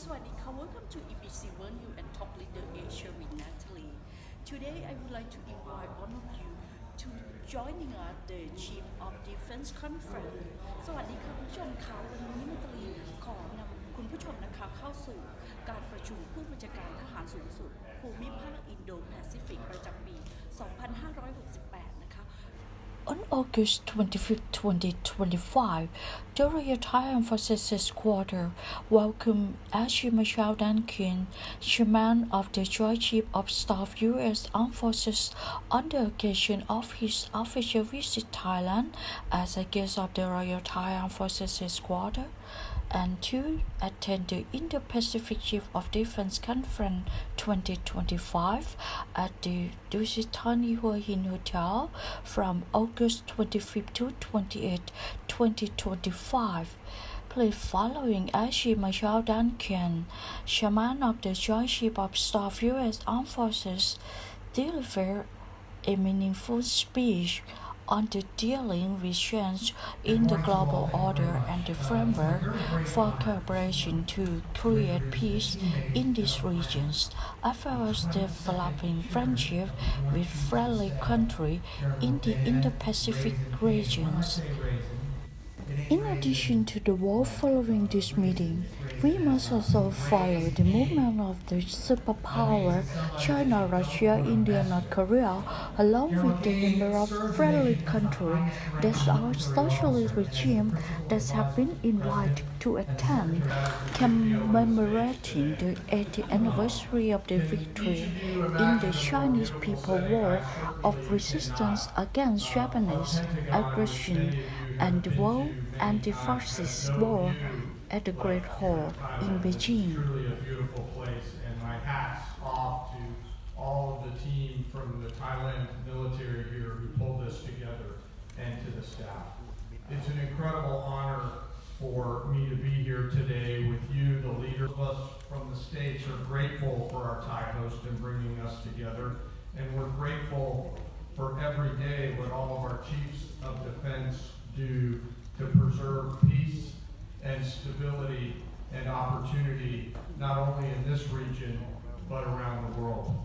Swadika, welcome to EBC World News and Top Leader Asia with Natalie. Today I would like to invite one of you to joining us the Chief of Defense Conference สวัสดีค่ะคุณผู้ชมคะวันนี้นาตาลีขอนำคุณผู้ชมนะคะเข้าสู่การประชุมผู้บัญชาการทหารสูงสุดภูมิภาคอินโดแปซิฟิกประจำปี 2568 นะคะ On August 25, 2025, the Royal Thai Armed Forces Headquarters welcomed Air Chief Marshal Dan Quinn, Chairman of the Joint Chiefs of Staff U.S. Armed Forces, on the occasion of his official visit to Thailand as a guest of the Royal Thai Armed Forces Headquarters, and to attend the Indo-Pacific Chief of Defense Conference 2025 at the Dusitani Hua Hin Hotel from August 25 to 28, 2025. Please following Air Chief Marshal Dan Quinn, Chairman of the Joint Chiefs of Staff U.S. Armed Forces, delivered a meaningful speech on the dealing with change in the global order and the framework for cooperation to create peace in these regions, as well as developing friendship with friendly countries in the Indo-Pacific regions. In addition to the war following this meeting, we must also follow the movement of the superpower China, Russia, India, North Korea, along with the number of friendly countries that are socialist regimes that have been invited to attend, commemorating the 80th anniversary of the victory in the Chinese People's War of resistance against Japanese aggression and the World Anti-Fascist War at the Great Hall in Beijing. Truly a beautiful place, and my hat's off to all of the team from the Thailand military here who pulled this together, and to the staff. It's an incredible honor for me to be here today with you. The leaders of us from the States are grateful for our Thai host in bringing us together, and we're grateful for every day what all of our chiefs of defense do to preserve peace and stability and opportunity, not only in this region, but around the world.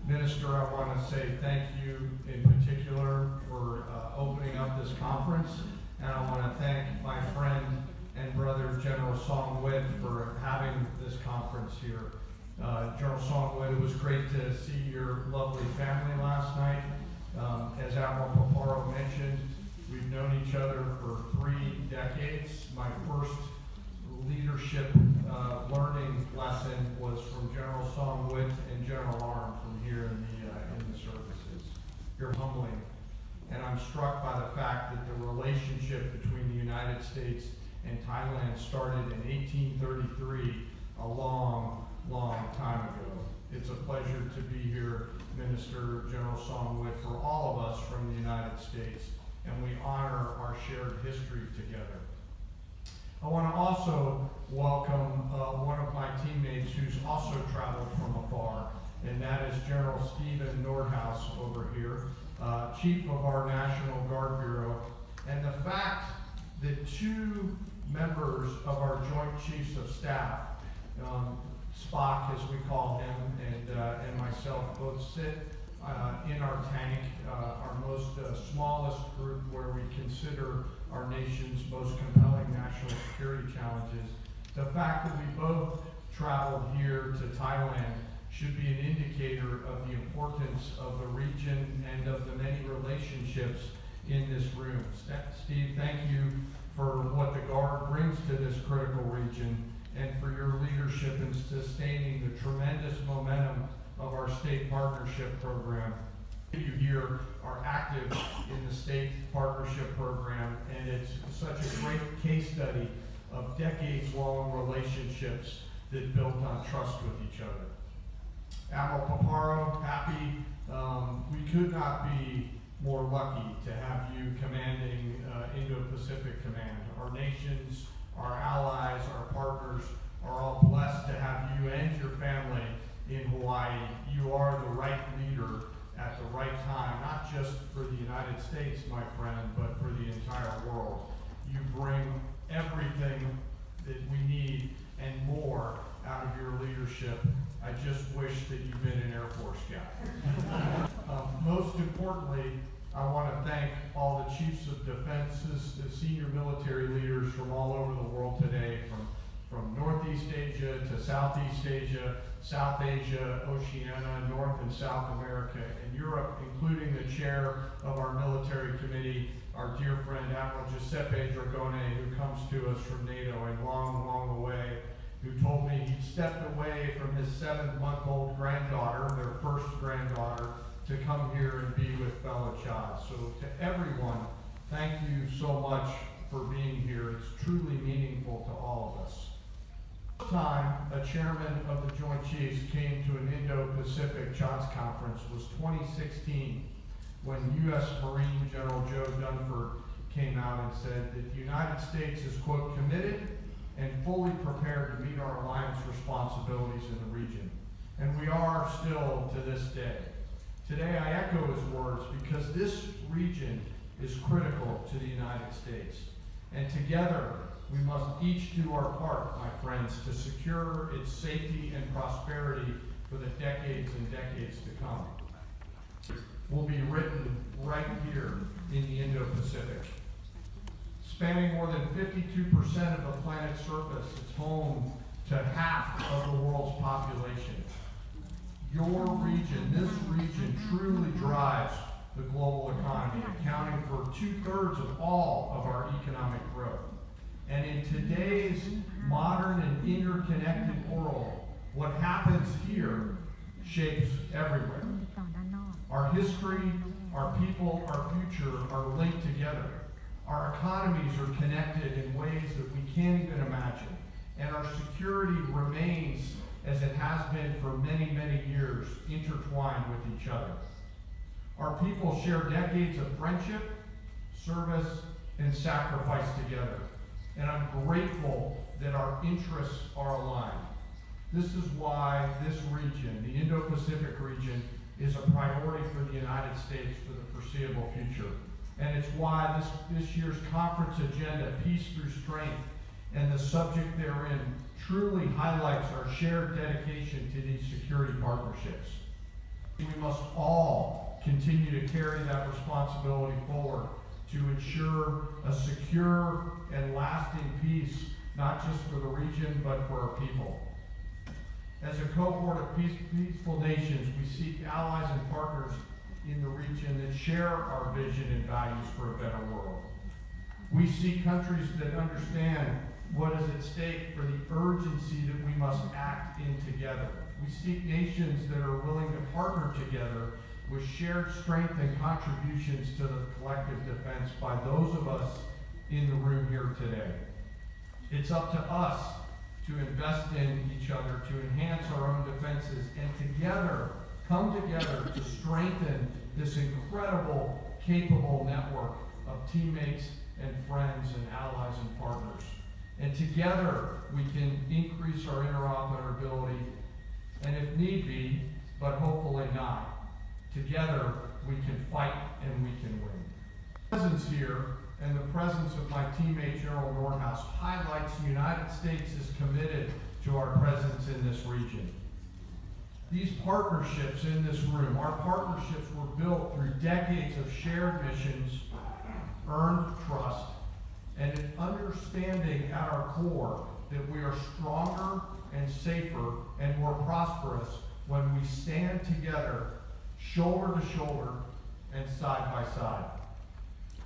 Minister, I want to say thank you in particular for opening up this conference, and I want to thank my friend and brother, General Song Wit, for having this conference here. General Song Wit, it was great to see your lovely family last night. As Admiral Paparo mentioned, we've known each other for 3 decades. My first leadership learning lesson was from General Song Wit and General Arm from here in the services. You're humbling, and I'm struck by the fact that the relationship between the United States and Thailand started in 1833, a long, long time ago. It's a pleasure to be here, Minister General Song Wit, for all of us from the United States, and we honor our shared history together. I want to also welcome one of my teammates who's also traveled from afar, and that is General Stephen Nordhaus over here, Chief of our National Guard Bureau. And the fact that 2 members of our Joint Chiefs of Staff, Spock as we call him, and myself both sit in our tank, our most smallest group where we consider our nation's most compelling national security challenges. The fact that we both traveled here to Thailand should be an indicator of the importance of the region and of the many relationships in this room. Steve, thank you for what the Guard brings to this critical region and for your leadership in sustaining the tremendous momentum of our state partnership program. You here are active in the state partnership program, and it's such a great case study of decades-long relationships that built on trust with each other. Admiral Paparo, happy. We could not be more lucky to have you commanding Indo-Pacific Command. Our nations, our allies, our partners are all blessed to have you and your family in Hawaii. You are the right leader at the right time, not just for the United States, my friend, but for the entire world. You bring everything that we need and more out leadership. I just wish that you'd been an Air Force guy. Most importantly, I want to thank all the chiefs of defenses, the senior military leaders from all over the world today, from Northeast Asia to Southeast Asia, South Asia, Oceania, North and South America, and Europe, including the chair of our military committee, our dear friend Admiral Giuseppe Dragone, who comes to us from NATO a long, long way, who told me he'd stepped away from his 7-month-old granddaughter, their first granddaughter, to come here and be with fellow Chads. So to everyone, thank you so much for being here. It's truly meaningful to all of us. The first time a chairman of the Joint Chiefs came to an Indo-Pacific Chads conference was 2016, when U.S. Marine General Joe Dunford came out and said that the United States is, quote, committed and fully prepared to meet our alliance responsibilities in the region. And we are still to this day. Today I echo his words because this region is critical to the United States. And together we must each do our part, my friends, to secure its safety and prosperity for the decades and decades to come. Will be written right here in the Indo-Pacific. Spanning more than 52% of the planet's surface, it's home to half of the world's population. Your region, this region, truly drives the global economy, accounting for 2/3 of all of our economic growth. And in today's modern and interconnected world, what happens here shapes everywhere. Our history, our people, our future are linked together. Our economies are connected in ways that we can't even imagine. And our security remains, as it has been for many, many years, intertwined with each other. Our people share decades of friendship, service, and sacrifice together. And I'm grateful that our interests are aligned. This is why this region, the Indo-Pacific region, is a priority for the United States for the foreseeable future. And it's why this year's conference agenda, Peace Through Strength, and the subject therein truly highlights our shared dedication to these security partnerships. We must all continue to carry that responsibility forward to ensure a secure and lasting peace, not just for the region, but for our people. As a cohort of peaceful nations, we seek allies and partners in the region that share our vision and values for a better world. We seek countries that understand what is at stake for the urgency that we must act in together. We seek nations that are willing to partner together with shared strength and contributions to the collective defense by those of us in the room here today. It's up to us to invest in each other, to enhance our own defenses, and together, come together to strengthen this incredible, capable network of teammates and friends and allies and partners. And together, we can increase our interoperability, and if need be, but hopefully not, together we can fight and we can win. The presence here and the presence of my teammate General Nordhaus highlights the United States is committed to our presence in this region. These partnerships in this room, our partnerships were built through decades of shared missions, earned trust, and an understanding at our core that we are stronger and safer and more prosperous when we stand together, shoulder to shoulder and side by side.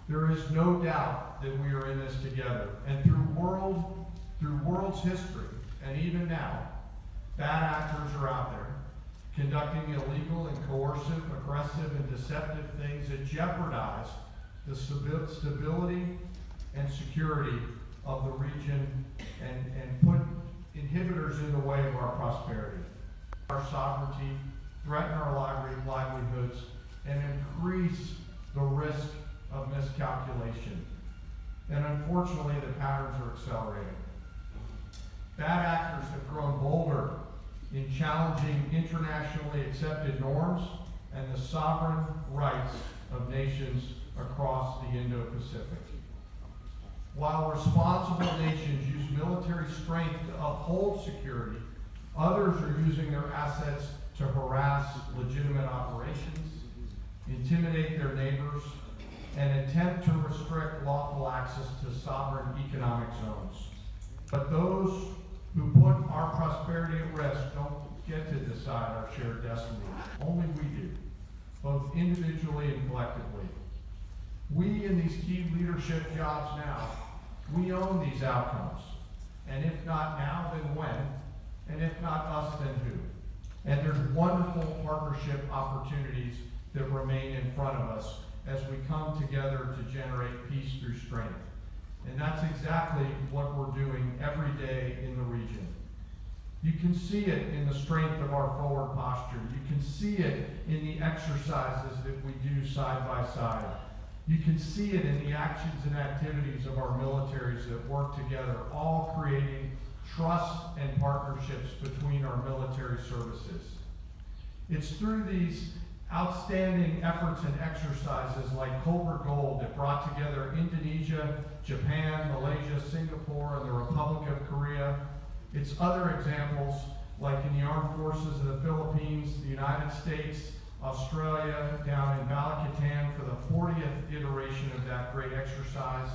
There is no doubt that we are in this together, and through world's history, and even now, bad actors are out there conducting illegal and coercive, aggressive, and deceptive things that jeopardize the stability and security of the region and put inhibitors in the way of our prosperity, our sovereignty, threaten our livelihoods, and increase the risk of miscalculation. And unfortunately, the patterns are accelerating. Bad actors have grown bolder in challenging internationally accepted norms and the sovereign rights of nations across the Indo-Pacific. While responsible nations use military strength to uphold security, Others are using their assets to harass legitimate operations, intimidate their neighbors, and attempt to restrict lawful access to sovereign economic zones. But those who put our prosperity at risk don't get to decide our shared destiny. Only we do, both individually and collectively. We in these key leadership jobs now, we own these outcomes. And if not now, then when? And if not us, then who? And there's wonderful partnership opportunities that remain in front of us as we come together to generate peace through strength. And that's exactly what we're doing every day in the region. You can see it in the strength of our forward posture. You can see it in the exercises that we do side by side. You can see it in the actions and activities of our militaries that work together, all creating trust and partnerships between our military services. It's through these outstanding efforts and exercises like Cobra Gold that brought together Indonesia, Japan, Malaysia, Singapore, and the Republic of Korea. It's other examples like in the Armed Forces of the Philippines, the United States, Australia, down in Balikatan for the 40th iteration of that great exercise.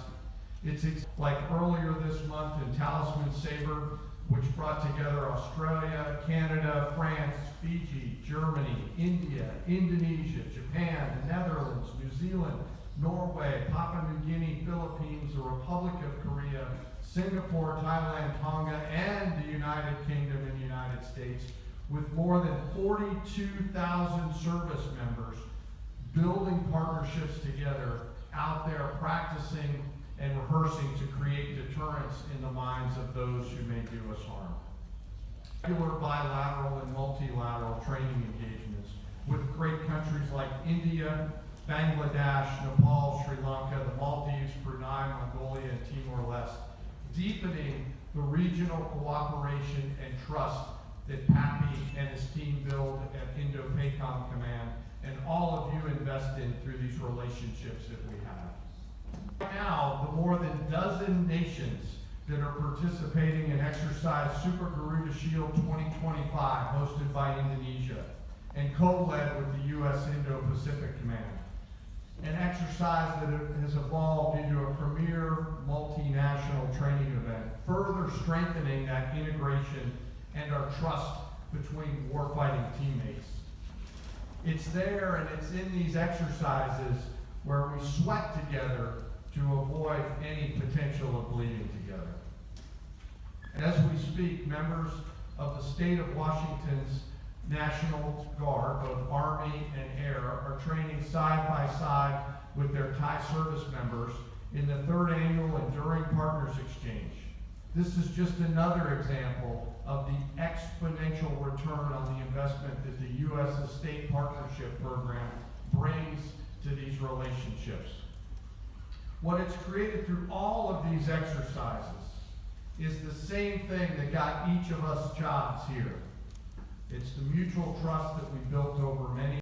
It's like earlier this month in Talisman Sabre, which brought together Australia, Canada, France, Fiji, Germany, India, Indonesia, Japan, the Netherlands, New Zealand, Norway, Papua New Guinea, Philippines, the Republic of Korea, Singapore, Thailand, Tonga, and the United Kingdom and United States, with more than 42,000 service members building partnerships together out there practicing and rehearsing to create deterrence in the minds of those who may do us harm. Regular bilateral and multilateral training engagements with great countries like India, Bangladesh, Nepal, Sri Lanka, the Maldives, Brunei, Mongolia, and Timor-Leste, deepening the regional cooperation and trust that Pappy and his team build at Indo-Pacific Command, and all of you invest in through these relationships that we have. Right now, the more than dozen nations that are participating in exercise Super Garuda Shield 2025, hosted by Indonesia, and co-led with the U.S. Indo-Pacific Command. An exercise that has evolved into a premier multinational training event, further strengthening that integration and our trust between warfighting teammates. It's there and it's in these exercises where we sweat together to avoid any potential of bleeding together. And as we speak, members of the state of Washington's National Guard, both Army and Air, are training side by side with their Thai service members in the 3rd Annual Enduring Partners Exchange. This is just another example of the exponential return on the investment that the U.S. Estate Partnership Program brings to these relationships. What it's created through all of these exercises is the same thing that got each of us jobs here. It's the mutual trust that we built over many